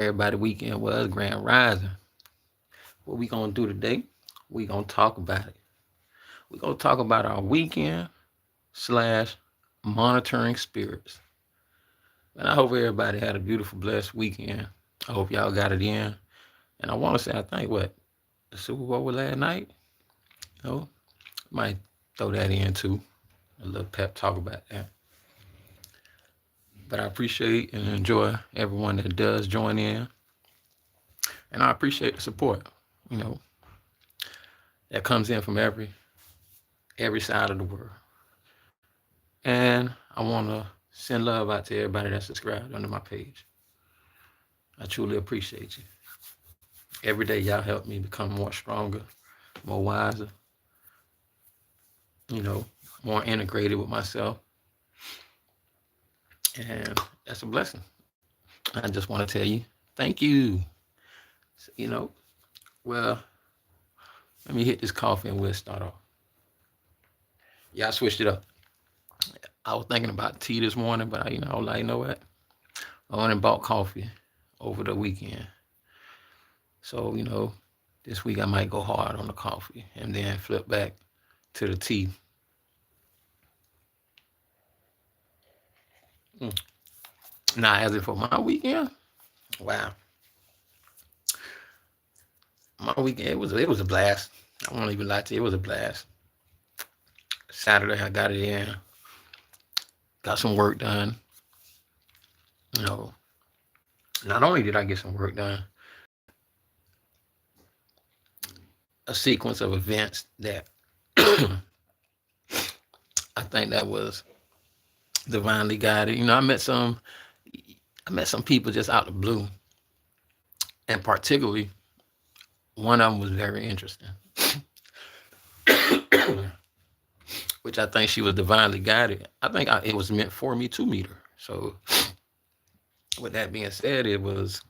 everybody weekend was, Grand Rising. What we gonna do today? We gonna talk about it. We gonna talk about our weekend slash monitoring spirits. And I hope everybody had a beautiful, blessed weekend. I hope y'all got it in. And I want to say, I think what the Super Bowl was last night. You know, might throw that in too. A little pep talk about that. But I appreciate and enjoy everyone that does join in, and I appreciate the support. You know, that comes in from every side of the world. And I want to send love out to everybody that's subscribed under my page. I truly appreciate you. Every day y'all help me become more stronger, more wiser, you know, more integrated with myself. And that's a blessing. I just want to tell you, thank you. You know, well, let me hit this coffee and we'll start off. Yeah, I switched it up. I was thinking about tea this morning, but I was like, you know what? I went and bought coffee over the weekend. So, this week I might go hard on the coffee and then flip back to the tea. Mm. Now, as it for my weekend, wow, my weekend it was a blast. I won't even lie to you, it was a blast. Saturday I got it in, got some work done. You know, not only did I get some work done, a sequence of events that I think that was divinely guided. I met some people just out of the blue, and particularly one of them was very interesting, which I think she was divinely guided. I think it was meant for me to meet her. So, with that being said, it was,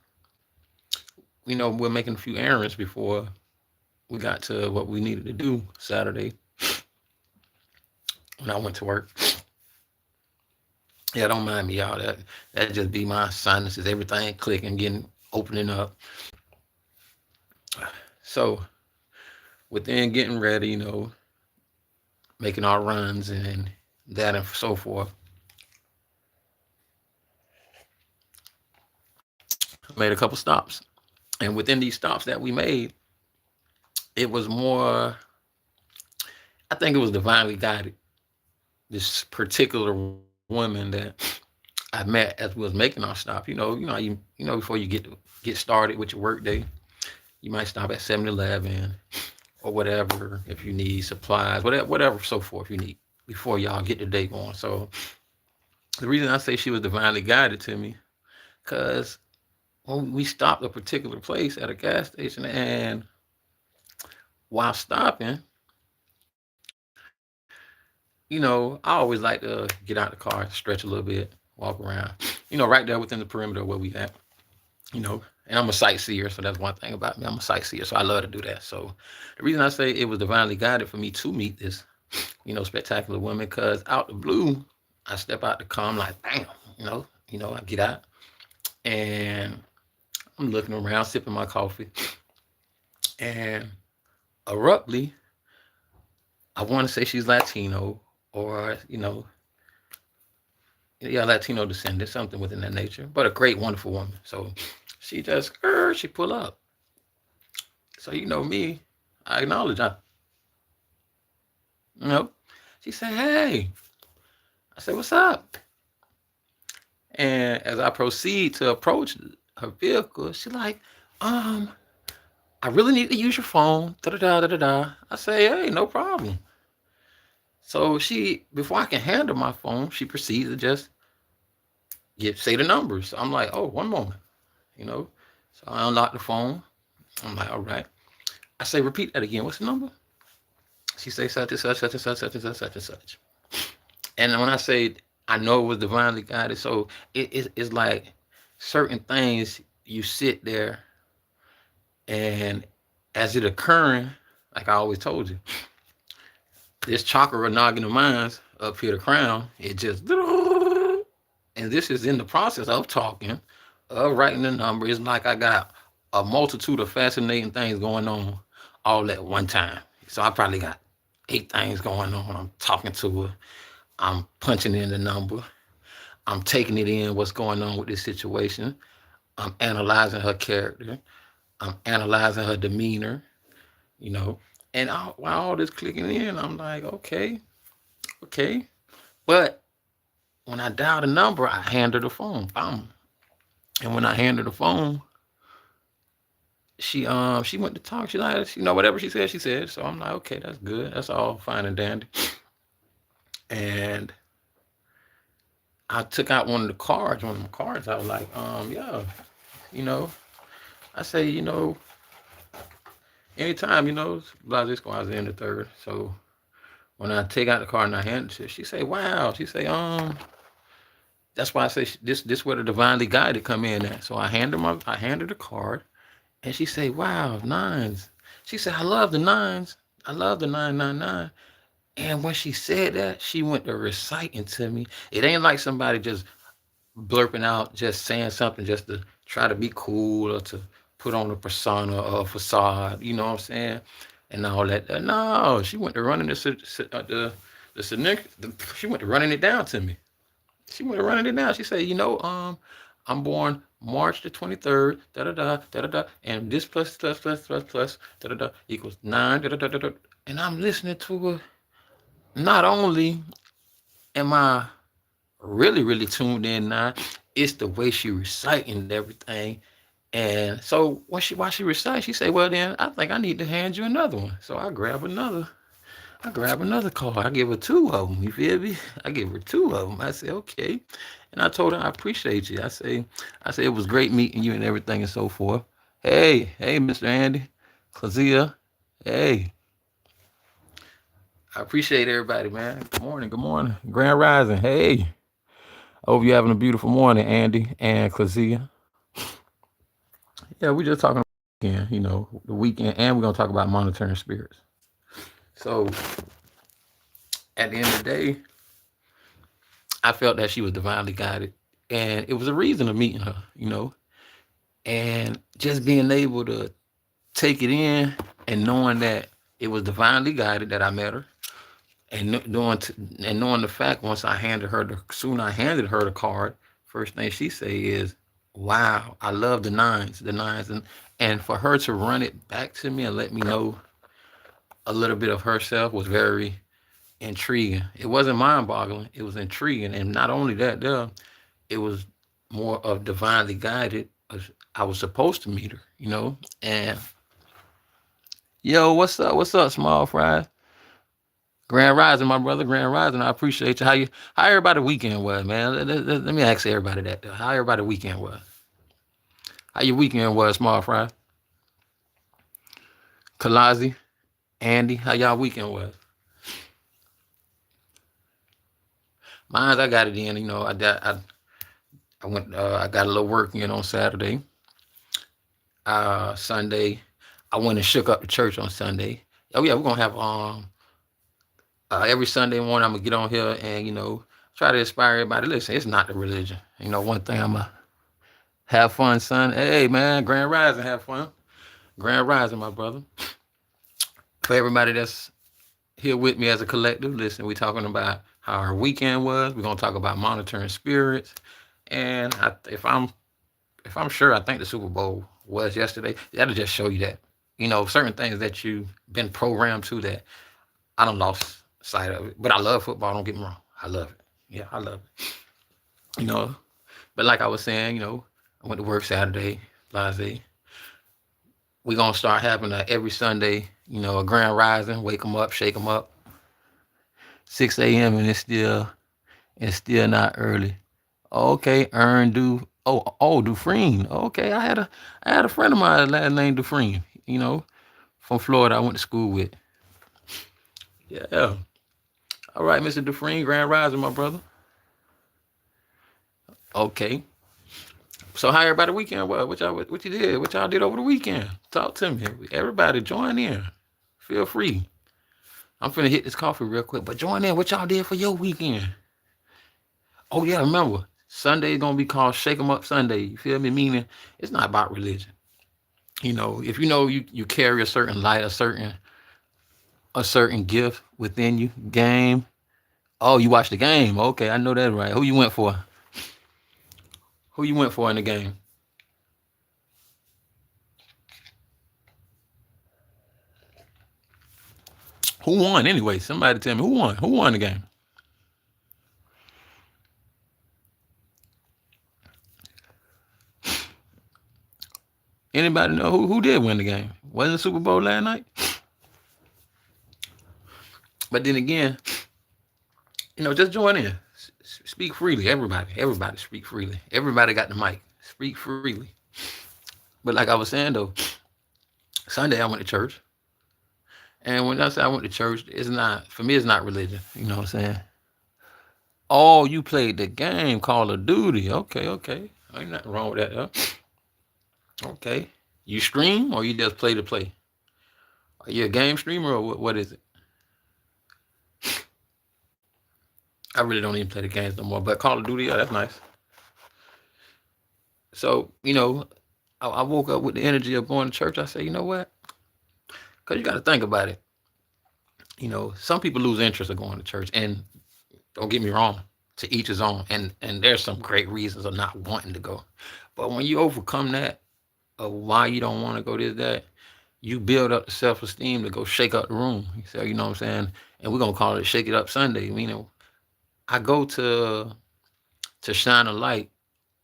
we're making a few errands before we got to what we needed to do Saturday when I went to work. Yeah, don't mind me, y'all. That just be my sinuses, everything clicking, getting opening up. So within getting ready, making our runs and that and so forth, I made a couple stops. And within these stops that we made, it was more, I think it was divinely guided. This particular woman that I met as we was making our stop, before you get started with your work day, you might stop at 7-Eleven or whatever if you need supplies, whatever so forth you need before y'all get the day going. So the reason I say she was divinely guided to me, because when we stopped a particular place at a gas station, and while stopping, I always like to get out the car, stretch a little bit, walk around, right there within the perimeter where we at, and I'm a sightseer, so that's one thing about me. I'm a sightseer, so I love to do that. So the reason I say it was divinely guided for me to meet this, spectacular woman, because out the blue, I step out the car, I'm like, bam, I get out, and I'm looking around, sipping my coffee, and abruptly, I want to say she's Latino, or yeah, Latino descendant, something within that nature, but a great, wonderful woman. So she pull up. So me, I acknowledge her. You know, she said, "Hey," I said, "What's up?" And as I proceed to approach her vehicle, she like, um, I really need to use your phone. Da da da da da da. I say, "Hey, no problem." So before I can hand her my phone, she proceeds to just say the numbers. I'm like, "Oh, one moment," you know. So I unlock the phone. I'm like, "All right." I say, "Repeat that again. What's the number?" She say, "Such and such, such and such, such and such, such and such." And when I say I know it was divinely guided, so it's like certain things you sit there, and as it occurring, like I always told you, this chakra noggin of mine's up here, the crown, it just, and this is in the process of talking, of writing the number. It's like I got a multitude of fascinating things going on all at one time. So I probably got 8 things going on. I'm talking to her. I'm punching in the number. I'm taking it in what's going on with this situation. I'm analyzing her character. I'm analyzing her demeanor, you know. And while all this clicking in, I'm like, okay, okay. But when I dial the number, I hand her the phone. Bam. And when I hand her the phone, she went to talk. She like, whatever she said, she said. So I'm like, okay, that's good. That's all fine and dandy. And I took out one of the cards, one of my cards. I was like, yeah, you know, I say, anytime, blah, this I was in the third. So when I take out the card and I hand it to her, she say, wow. She say, that's why I say this where the divinely guided come in at. So I hand her the card, and she say, wow, nines. She said, I love the nines. I love the 999. And when she said that, she went to reciting to me. It ain't like somebody just blurping out, just saying something just to try to be cool or to put on a persona or a facade, you know what I'm saying? And all that. No, she went to running she went to running it down to me. She went to running it down. She said, I'm born March the 23rd, da da da da da da, and this plus da da da equals 9, da da da da da. And I'm listening to her. Not only am I really, really tuned in now, it's the way she reciting everything. And so while she recites, she say, well then I think I need to hand you another one. So I grab another card. I give her 2 of them. You feel me? I give her 2 of them. I say, okay. And I told her, I appreciate you. I say, it was great meeting you and everything and so forth. Hey, Mr. Andy, Klazia, hey. I appreciate everybody, man. Good morning. Grand Rising, hey. I hope you're having a beautiful morning, Andy and Klazia. Yeah, we just talking about the weekend, and we're going to talk about monitoring spirits. So at the end of the day, I felt that she was divinely guided, and it was a reason of meeting her, and just being able to take it in and knowing that it was divinely guided that I met her, and knowing the fact once I handed her the card, first thing she say is, wow, I love the nines, and for her to run it back to me and let me know a little bit of herself was very intriguing. It wasn't mind-boggling. It was intriguing. And not only that, it was more of divinely guided. I was supposed to meet her, and yo, what's up, Small Fries? Grand Rising, my brother, Grand Rising. I appreciate you. How everybody weekend was, man? Let me ask everybody that. How everybody weekend was? How your weekend was, Small Fry? Kalazi, Andy, how y'all weekend was? Mine, I got it in. I went. I got a little work in on Saturday. Sunday, I went and shook up the church on Sunday. Oh yeah, we're gonna have every Sunday morning. I'm gonna get on here and try to inspire everybody. Listen, it's not the religion. One thing I'm gonna have fun, son. Hey man, Grand Rising, have fun. Grand Rising, my brother. For everybody that's here with me as a collective, listen, we're talking about how our weekend was. We're gonna talk about monitoring spirits, and if I'm sure, I think the Super Bowl was yesterday. That'll just show you that certain things that you've been programmed to that I done lost sight of it. But I love football. Don't get me wrong, I love it. Yeah, I love it. But like I was saying, I went to work Saturday, blase. We're gonna start having every Sunday, a Grand Rising, wake them up, shake them up. 6 a.m. and it's still not early. Okay, Dufresne. Okay, I had a friend of mine last name Dufresne, from Florida. I went to school with. Yeah. All right, Mr. Dufresne, Grand Rising, my brother. Okay. So how everybody weekend was? What you did? What y'all did over the weekend? Talk to me. Everybody join in. Feel free. I'm finna hit this coffee real quick, but join in. What y'all did for your weekend? Oh yeah, remember, Sunday is gonna be called Shake 'em Up Sunday. You feel me? Meaning it's not about religion. If you carry a certain light, a certain gift within you, game. Oh, you watch the game. Okay, I know that right. Who you went for? Who you went for in the game? Who won anyway? Somebody tell me who won. Who won the game? Anybody know who did win the game? Wasn't the Super Bowl last night? But then again, just join in. Speak freely. Everybody speak freely. Everybody got the mic. Speak freely. But like I was saying though, Sunday I went to church. And when I say I went to church, it's not for me. It's not religion. You know what I'm saying? Oh, you played the game Call of Duty. Okay, okay. Ain't nothing wrong with that. Okay. You stream or you just play to play? Are you a game streamer or what is it? I really don't even play the games no more. But Call of Duty, yeah, that's nice. So I woke up with the energy of going to church. I said, you know what? Because you got to think about it. Some people lose interest of going to church, and don't get me wrong, to each his own. And there's some great reasons of not wanting to go. But when you overcome that of why you don't want to go this, that, you build up the self-esteem to go shake up the room. So, you know what I'm saying? And we're going to call it Shake It Up Sunday. I go to shine a light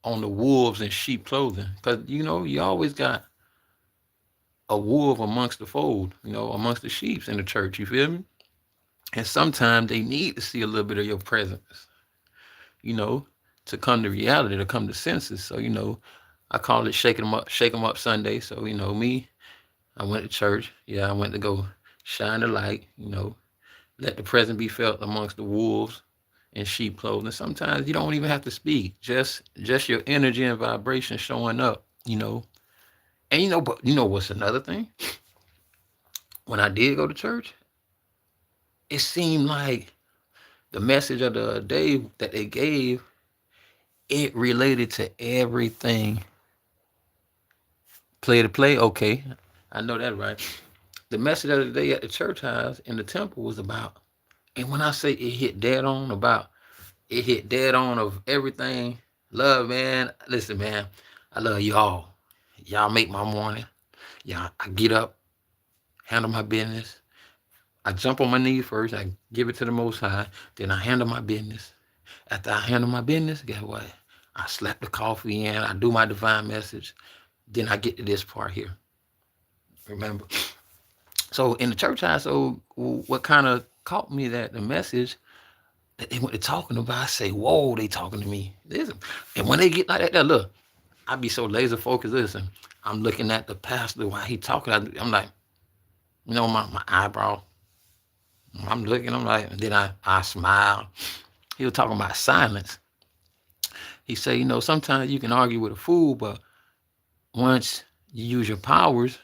on the wolves in sheep clothing. Because, you always got a wolf amongst the fold, amongst the sheep in the church. You feel me? And sometimes they need to see a little bit of your presence, to come to reality, to come to senses. So, I call it Shake 'em Up Sunday. So, me, I went to church. Yeah, I went to go shine the light, let the presence be felt amongst the wolves in sheep clothing. Sometimes you don't even have to speak. Just your energy and vibration showing up, And but what's another thing? When I did go to church, it seemed like the message of the day that they gave, it related to everything. Play to play, okay. I know that, right? The message of the day at the church house in the temple was about, and when I say it hit dead on of everything. Love, man. Listen, man, I love y'all. Y'all make my morning. Yeah, I get up, handle my business. I jump on my knees first. I give it to the Most High. Then I handle my business. After I handle my business, guess what? I slap the coffee in. I do my divine message. Then I get to this part here. Remember? So in the church house, so what kind of caught me that the message that they went to talking about, I say, whoa, they talking to me. Listen. And when they get like that, look, I be so laser focused. Listen, I'm looking at the pastor while he talking. I'm like, my eyebrow. I'm looking, I'm like, and then I smile. He was talking about silence. He said, sometimes you can argue with a fool, but once you use your powers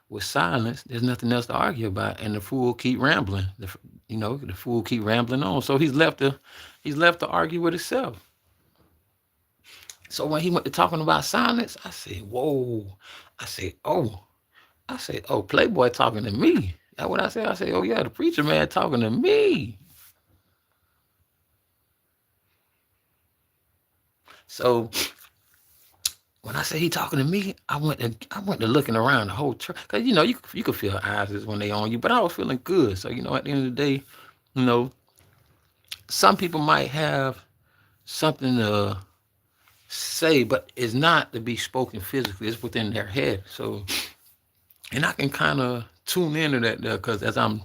with silence, there's nothing else to argue about, and the fool keep rambling. The fool keep rambling on. So he's left to argue with himself. So when he went to talking about silence, I said, whoa. I said, oh, Playboy talking to me. That's what I said. I said, oh yeah, the preacher man talking to me. So when I say he talking to me, I went to looking around the whole church. Cause you could feel eyes when they on you, but I was feeling good. So at the end of the day, some people might have something to say, but it's not to be spoken physically. It's within their head. So, and I can kind of tune into that there, because as I'm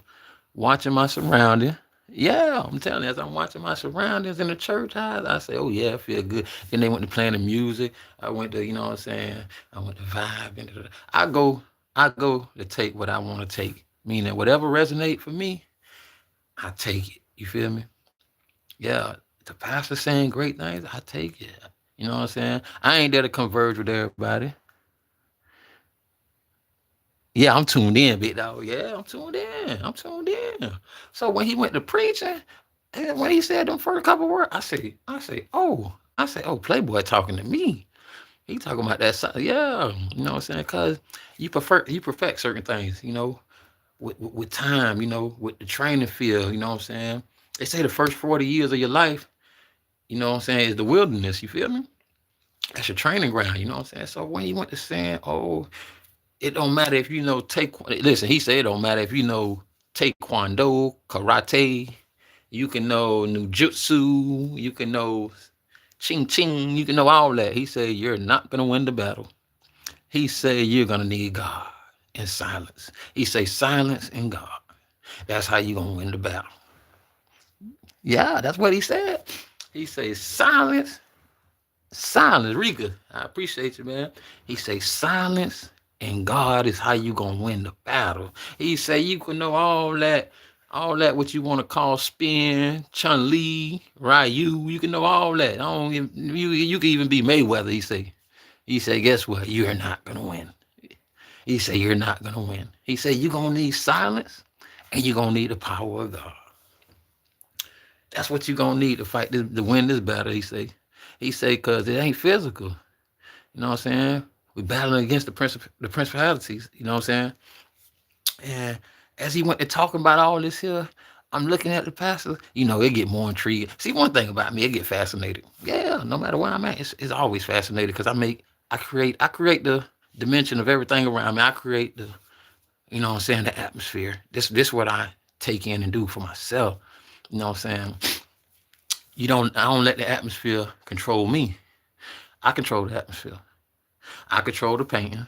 watching my surroundings, yeah, I'm telling you, as I'm watching my surroundings in the church house, I say, oh yeah, I feel good. Then they went to playing the music. I went to, what I'm saying, I went to vibe. I go to take what I want to take. Meaning whatever resonate for me, I take it. You feel me? Yeah, the pastor saying great things, I take it. You know what I'm saying? I ain't there to converge with everybody. Yeah, I'm tuned in, big dog. Yeah, I'm tuned in. So when he went to preaching, and when he said them first couple words, I say, oh, I say, oh, Playboy talking to me. He talking about that. Yeah, you know what I'm saying? Because you perfect certain things, with time, with the training field, you know what I'm saying? They say the first 40 years of your life, you know what I'm saying, is the wilderness, you feel me? That's your training ground, you know what I'm saying? So when you went to saying, oh, it don't matter if you know take listen, he said it don't matter if you know taekwondo, karate, you can know nujutsu, you can know ching ching, you can know all that. He said you're not gonna win the battle. He said you're gonna need God and silence. He say silence and God. That's how you gonna win the battle. Yeah, that's what he said. He say silence, silence. Rika, I appreciate you, man. He say silence and God is how you gonna win the battle. He say you can know all that what you want to call spin, Chun Li, Ryu. You can know all that. I don't even, you can even be Mayweather. He say, guess what? You're not gonna win. He say you're not gonna win. He say you're gonna need silence and you're gonna need the power of God. That's what you're gonna need to fight this, to win this battle. He say, cause it ain't physical. You know what I'm saying? We battling against the principalities. You know what I'm saying? And as he went to talking about all this here, I'm looking at the pastor. It get more intriguing. See, one thing about me, it get fascinated. Yeah, no matter where I'm at, it's always fascinated because I create the dimension of everything around me. I create the, you know what I'm saying, the atmosphere. This what I take in and do for myself. You know what I'm saying? I don't let the atmosphere control me. I control the atmosphere. I control the painting.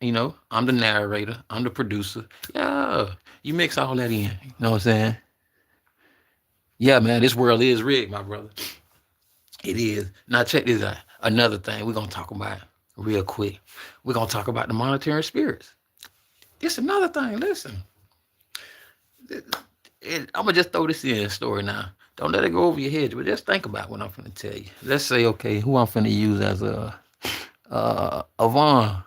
I'm the narrator. I'm the producer. Yeah, you mix all that in. You know what I'm saying? Yeah, man, this world is rigged, my brother. It is. Now check this out. Another thing we're gonna talk about real quick. We're gonna talk about the monitoring spirits. It's another thing. Listen, I'm gonna just throw this in story now. Don't let it go over your head, but just think about what I'm gonna tell you. Let's say, okay, who I'm gonna use as a Avon.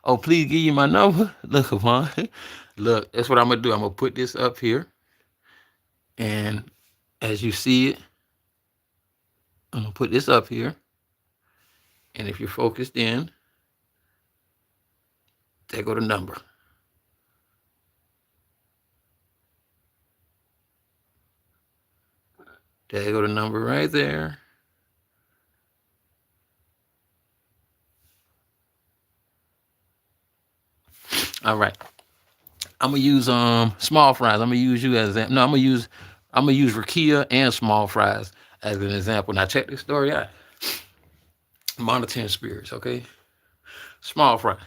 Oh, please give you my number. Look, Avon. Look, that's what I'm gonna do. I'm gonna put this up here, and as you see it, I'm gonna put this up here. And if you're focused in, there go the number. There go the number right there. All right. I'm gonna use small fries. I'm gonna use you as no. I'm gonna use Rakia and small fries as an example. Now check this story out. Monitoring spirits, okay? Small fry.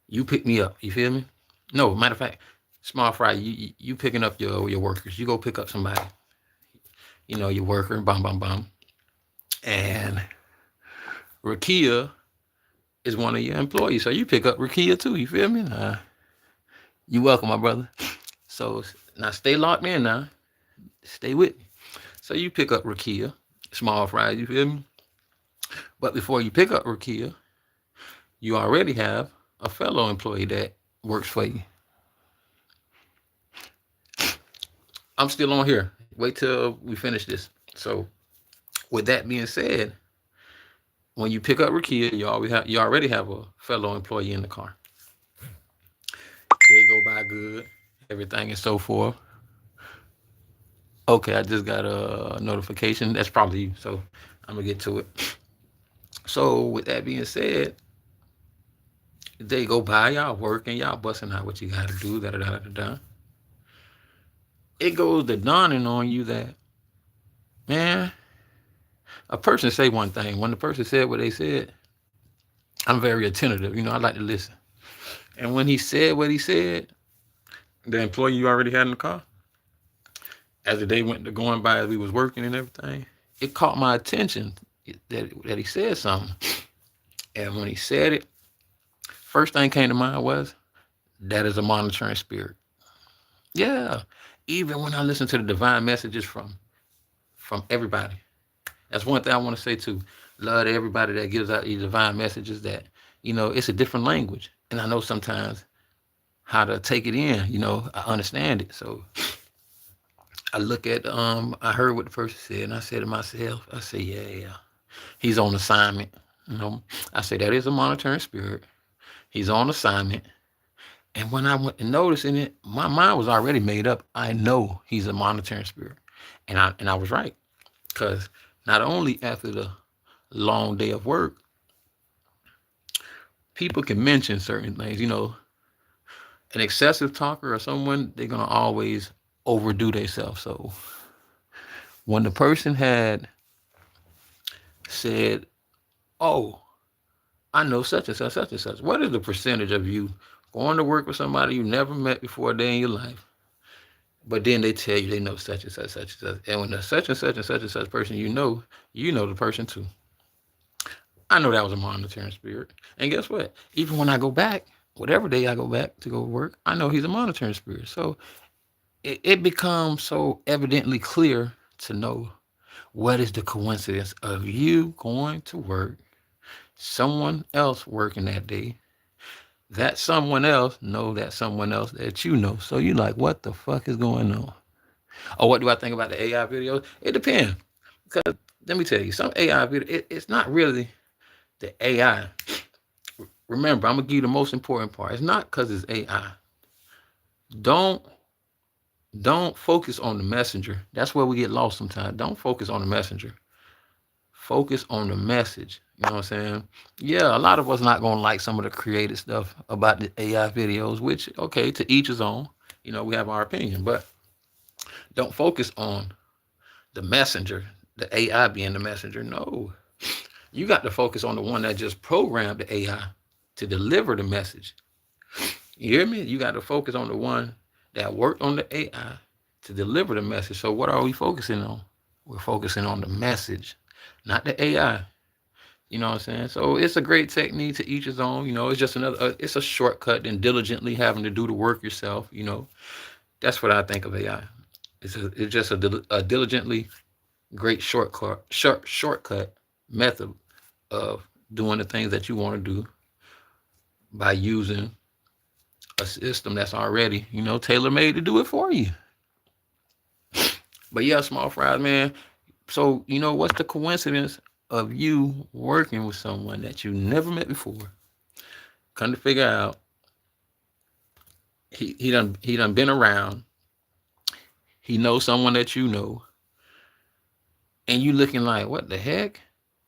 You pick me up. You feel me? No, matter of fact, small fry. You picking up your workers. You go pick up somebody. Your worker. Bum bum bum. And Rakia is one of your employees, so you pick up Rakia too. You feel me? You welcome, my brother. So now stay locked in now. Stay with me. So you pick up Rakia, small fries, you feel me? But before you pick up Rakia, you already have a fellow employee that works for you. I'm still on here. Wait till we finish this. So with that being said, when you pick up Rakia, you already have a fellow employee in the car. They go by good, everything and so forth. Okay, I just got a notification. That's probably you. So I'm gonna get to it. So with that being said, they go by, y'all working, y'all busting out what you gotta do, da da da da da. It goes to dawning on you that, man, a person say one thing. When the person said what they said, I'm very attentive. I like to listen. And when he said what he said, the employee you already had in the car, as the day went to going by, as we was working and everything, it caught my attention that he said something. And when he said it, first thing came to mind was, that is a monitoring spirit. Yeah. Even when I listen to the divine messages from everybody, that's one thing I want to say too. Love to everybody that gives out these divine messages that, it's a different language. And I know sometimes how to take it in, I understand it. So I look at I heard what the person said, and I said to myself, I say, yeah, he's on assignment. You know, I say that is a monitoring spirit. He's on assignment. And when I went and noticing it, my mind was already made up. I know he's a monitoring spirit, and I was right, because not only after the long day of work, people can mention certain things. An excessive talker or someone, they're gonna always overdo themselves. So when the person had said, "Oh, I know such and such, such and such," what is the percentage of you going to work with somebody you never met before a day in your life, but then they tell you they know such and such, such and such, and when the such and such and such and such person you know the person too. I know that was a monitoring spirit, and guess what? Even when I go back, whatever day I go back to go work, I know he's a monitoring spirit. So it becomes so evidently clear to know what is the coincidence of you going to work, someone else working that day, that someone else know that someone else that you know. So you like, what the fuck is going on? Or what do I think about the AI videos? It depends. Because let me tell you, some AI video, it's not really the AI. Remember, I'm gonna give you the most important part. It's not because it's AI. Don't don't focus on the messenger. That's where we get lost sometimes. Don't focus on the messenger. Focus on the message. You know what I'm saying? Yeah, a lot of us not gonna like some of the creative stuff about the AI videos, which okay, to each his own. We have our opinion, but don't focus on the messenger, the AI being the messenger. No, you got to focus on the one that just programmed the AI to deliver the message. You hear me? You got to focus on the one that worked on the AI to deliver the message. So what are we focusing on? We're focusing on the message, not the AI. You know what I'm saying? So it's a great technique, to each his own. It's just it's a shortcut than diligently having to do the work yourself. That's what I think of AI. It's just a diligently great shortcut method of doing the things that you want to do by using a system that's already, tailor made to do it for you. But yeah, small fries, man. So, what's the coincidence of you working with someone that you never met before? Come to figure out, he done been around. He knows someone that you know, and you looking like, what the heck?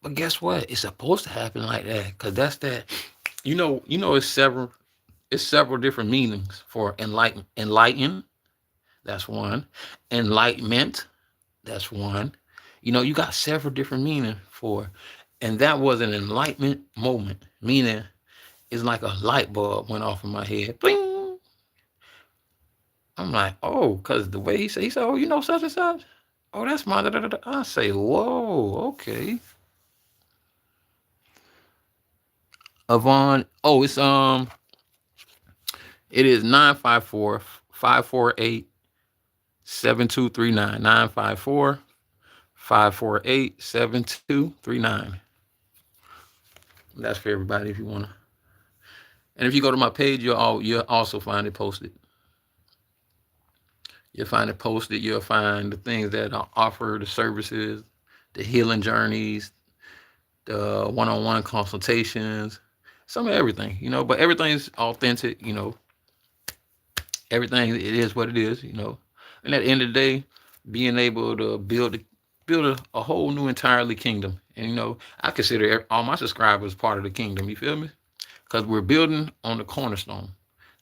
But guess what? It's supposed to happen like that, cause that's that. It's several different meanings for enlighten. That's one. Enlightenment. That's one. You got several different meanings for, and that was an enlightenment moment. Meaning, it's like a light bulb went off in my head. Bling. I'm like, oh, cause the way he said, oh, such and such. Oh, that's my. Da, da, da, da. I say, whoa, okay. Avon. Oh, it is 954-548-7239. 954-548-7239. That's for everybody if you wanna. And if you go to my page, you'll also find it posted. You'll find it posted. You'll find the things that I offer, the services, the healing journeys, the one-on-one consultations, some of everything, but everything's authentic, everything, it is what it is, And at the end of the day, being able to build a whole new entirely kingdom. And I consider all my subscribers part of the kingdom, you feel me? Because we're building on the cornerstone,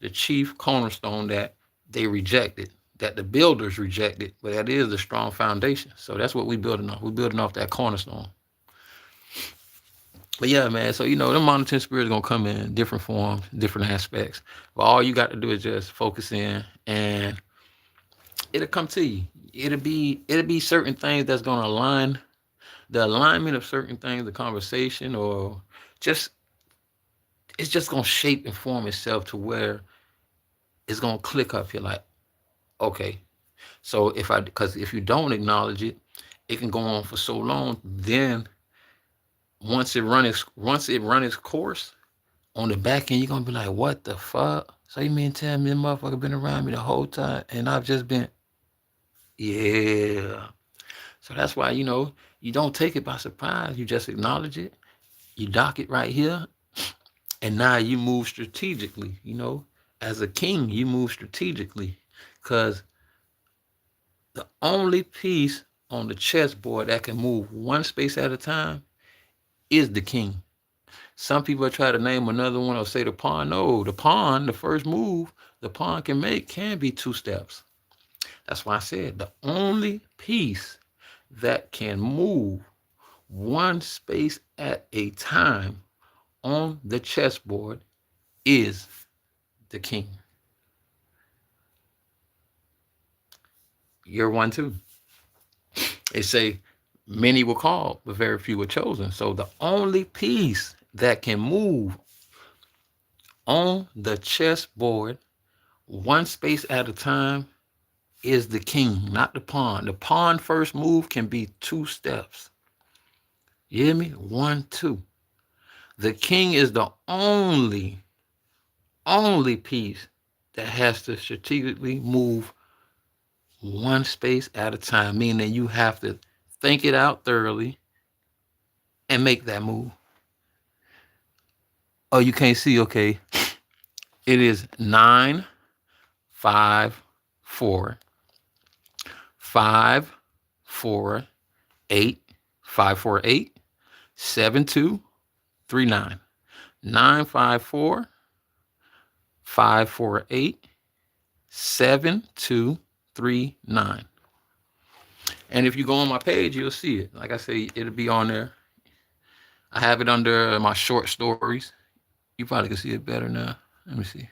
the chief cornerstone that they rejected, that the builders rejected, but that is the strong foundation. So that's what we're building off. We're building off that cornerstone. But yeah, man, so the monitoring spirit is gonna come in different forms, different aspects. But all you got to do is just focus in, and it'll come to you. It'll be certain things that's gonna align, the alignment of certain things, the conversation, or just it's just gonna shape and form itself to where it's gonna click up. You're like, okay. So because if you don't acknowledge it, it can go on for so long. Then once it run its course on the back end, you're gonna be like, what the fuck? So you mean tell me the motherfucker been around me the whole time, and I've just been Yeah. So that's why, you don't take it by surprise. You just acknowledge it. You dock it right here. And now you move strategically. As a king, you move strategically. Because the only piece on the chessboard that can move one space at a time is the king. Some people try to name another one or say the pawn. No, the pawn, the first move the pawn can make can be two steps. That's why I said the only piece that can move one space at a time on the chessboard is the king. You're one too. They say many were called, but very few were chosen. So the only piece that can move on the chessboard one space at a time is the king, not the pawn. The pawn first move can be two steps. You hear me? 1, 2. The king is the only piece that has to strategically move one space at a time, meaning you have to think it out thoroughly and make that move. Oh, you can't see? Okay. It is 9, 5, 4, 5, 4, 8, 5, 4, 8, 7, 2, 3, 9. 9, 5, 4, 5, 4, 8, 7, 2, 3, 9. And if you go on my page, you'll see it. Like I say, it'll be on there. I have it under my short stories. You probably can see it better now. Let me see.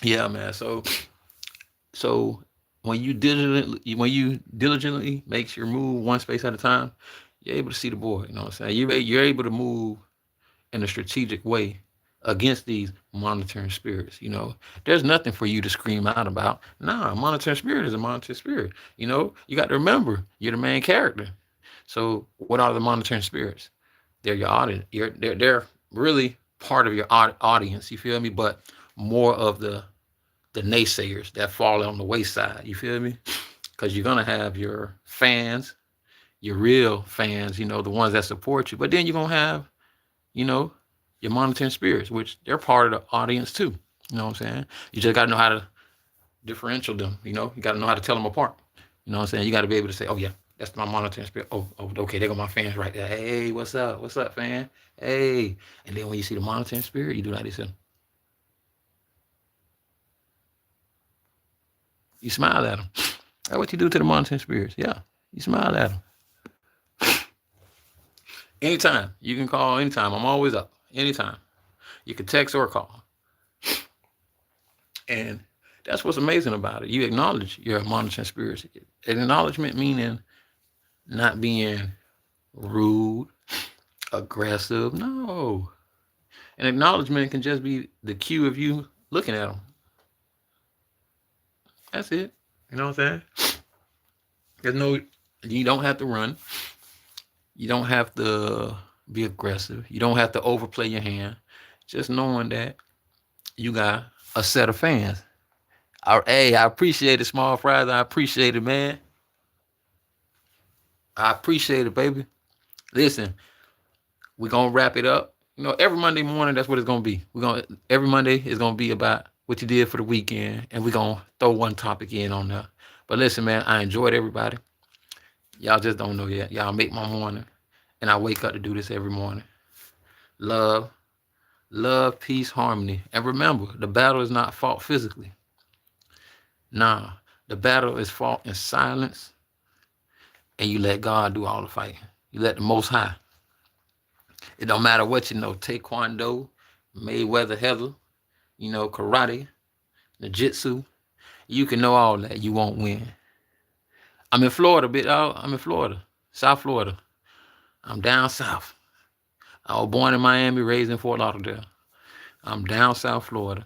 Yeah, man. So when you diligently makes your move one space at a time, you're able to see the board. You know what I'm saying? You're able to move in a strategic way against these monitoring spirits. There's nothing for you to scream out about. Nah, a monitoring spirit is a monitoring spirit. You got to remember you're the main character. So what are the monitoring spirits? They're your audience. They're really part of your audience. You feel me? But more of the naysayers that fall on the wayside. You feel me? Because you're gonna have your fans, your real fans. The ones that support you. But then you're gonna have, your monitoring spirits, which they're part of the audience too. You know what I'm saying? You just gotta know how to differential them. You gotta know how to tell them apart. You know what I'm saying? You gotta be able to say, oh yeah, that's my monitoring spirit. Oh, okay, there go my fans right there. Hey, what's up? What's up, fan? Hey. And then when you see the monitoring spirit, you do like this. You smile at them. That's what you do to the monitoring spirits. Yeah, you smile at them. Anytime. You can call anytime. I'm always up. Anytime. You can text or call. And that's what's amazing about it. You acknowledge your monitoring spirits. An acknowledgement meaning not being rude, aggressive. No. An acknowledgement can just be the cue of you looking at them. That's it. You know what I'm saying? You don't have to run. You don't have to be aggressive. You don't have to overplay your hand. Just knowing that you got a set of fans. Hey, I appreciate it, Small Fries. I appreciate it, man. I appreciate it, baby. Listen, we're going to wrap it up. Every Monday morning, that's what it's going to be. Every Monday is going to be about what you did for the weekend, and we're going to throw one topic in on there. But listen, man, I enjoyed everybody. Y'all just don't know yet. Y'all make my morning, and I wake up to do this every morning. Love, peace, harmony. And remember, the battle is not fought physically. Nah, the battle is fought in silence, and you let God do all the fighting. You let the Most High. It don't matter what you know. Taekwondo, Mayweather, Heather, karate, jiu-jitsu. You can know all that. You won't win. I'm in Florida, I'm in Florida, South Florida. I'm down south. I was born in Miami, raised in Fort Lauderdale. I'm down South Florida.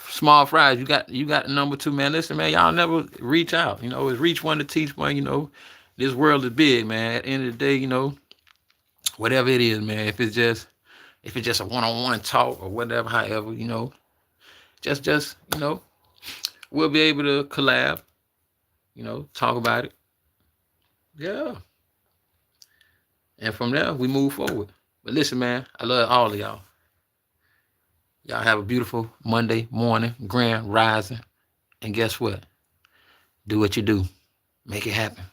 Small Fries, you got the number 2, man. Listen, man, y'all never reach out. It's reach one to teach one. This world is big, man. At the end of the day, Whatever it is, man. If it's just a one-on-one talk or whatever, however, just we'll be able to collab, talk about it. Yeah. And from there we move forward. But listen, man, I love all of y'all. Y'all have a beautiful Monday morning, grand rising. And guess what? Do what you do. Make it happen.